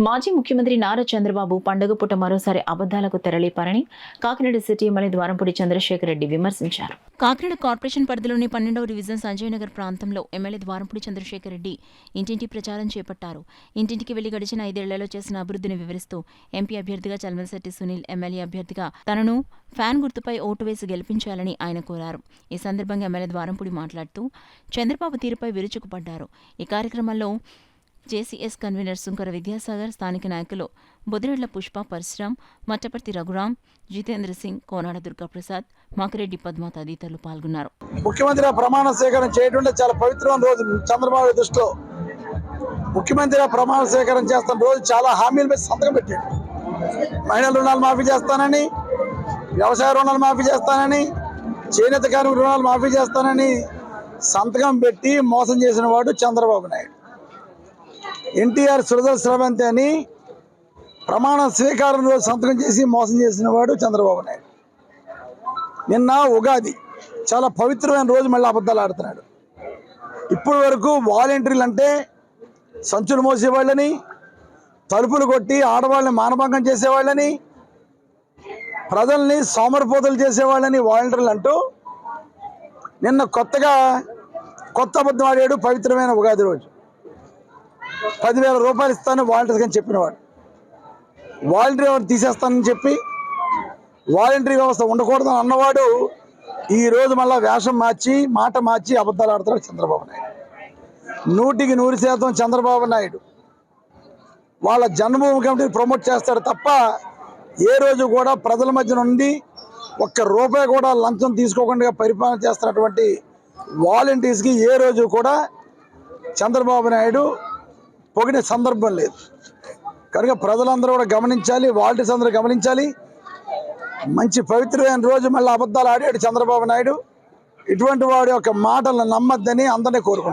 మాజీ ముఖ్యమంత్రి నారా చంద్రబాబు పండుగ పూట మరోసారి అబద్దాలకు తెరలేపారని కాకినాడ సిటీ ఎమ్మెల్యే ద్వారంపూడి చంద్రశేఖర్ రెడ్డి విమర్శించారు. కాకినాడ కార్పొరేషన్ పరిధిలోని 12వ డివిజన్ సంజయ్ నగర్ ప్రాంతంలో ఎమ్మెల్యే ద్వారంపూడి చంద్రశేఖర్ రెడ్డి ఇంటింటి ప్రచారం చేపట్టారు. ఇంటింటికి వెళ్లి గడిచిన 5 ఏళ్లలో చేసిన అభివృద్ధిని వివరిస్తూ ఎంపీ అభ్యర్థిగా చల్మలశెట్టి సునీల్, ఎమ్మెల్యే అభ్యర్థిగా తనను ఫ్యాన్ గుర్తుపై ఓటు వేసి గెలిపించాలని ఆయన కోరారు. ఈ సందర్భంగా ఎమ్మెల్యే ద్వారంపూడి మాట్లాడుతూ చంద్రబాబు తీరుపై విరుచుకుపడ్డారు. ఈ కార్యక్రమంలో జేసీఎస్ కన్వీనర్ సుంకర విద్యాసాగర్, స్థానిక నాయకులు బొదిరెడ్ల పుష్ప, పరశురాం, మట్టపర్తి రఘురాం, జితేంద్ర సింగ్, కోనాడ దుర్గాప్రసాద్, మాకిరెడ్డి పద్మ తదితరులు పాల్గొన్నారు. ముఖ్యమంత్రిగా ప్రమాణ స్వీకారం చేయడం చాలా పవిత్రమైన రోజు. చంద్రబాబు దృష్టిలో ముఖ్యమంత్రిగా ప్రమాణ స్వీకారం చేస్తున్న రోజు చాలా హామీల మీద సంతకం పెట్టాడు. మహిళల రుణాలు మాఫీ చేస్తానని, వ్యవసాయ రుణాలు మాఫీ చేస్తానని, చేనేత కార్మిక రుణాలు మాఫీ చేస్తానని సంతకం పెట్టి మోసం చేసిన వాడు చంద్రబాబు నాయుడు. ఎన్టీఆర్ సురదల స్రవంతి అని ప్రమాణ స్వీకారం రోజు సంతకం చేసి మోసం చేసిన వాడు చంద్రబాబు నాయుడు. నిన్న ఉగాది, చాలా పవిత్రమైన రోజు మళ్ళీ అబద్ధాలు ఆడుతున్నాడు. ఇప్పటి వరకు వాలంటీర్లు అంటే సంచులు మోసేవాళ్ళని, తలుపులు కొట్టి ఆడవాళ్ళని మానభంగం చేసేవాళ్ళని, ప్రజల్ని సోమరిపోతులు చేసేవాళ్ళని వాలంటీర్లు అంటూ నిన్న కొత్త అబద్ధం ఆడాడు. పవిత్రమైన ఉగాది రోజు 10,000 రూపాయలు ఇస్తాను వాలంటీర్స్ అని చెప్పినవాడు, వాలంటీర్ వ్యవస్థ తీసేస్తానని చెప్పి వాలంటీర్ వ్యవస్థ ఉండకూడదని అన్నవాడు ఈరోజు మళ్ళీ వేషం మార్చి, మాట మార్చి అబద్ధాలు ఆడుతున్నాడు చంద్రబాబు నాయుడు. 100% చంద్రబాబు నాయుడు వాళ్ళ జన్మభూమి కమిటీని ప్రమోట్ చేస్తాడు తప్ప ఏ రోజు కూడా ప్రజల మధ్య నుండి ఒక్క రూపాయి కూడా లంచం తీసుకోకుండా పరిపాలన చేస్తున్నటువంటి వాలంటీర్స్కి ఏ రోజు కూడా చంద్రబాబు నాయుడు పొగిడే సందర్భం లేదు. కనుక ప్రజలందరూ కూడా గమనించాలి, వాలంటీర్స్ అందరూ గమనించాలి. మంచి పవిత్రమైన రోజు మళ్ళీ అబద్ధాలు ఆడాడు చంద్రబాబు నాయుడు. ఇటువంటి వాడి యొక్క మాటలను నమ్మద్దని అందరినీ కోరుకున్నాను.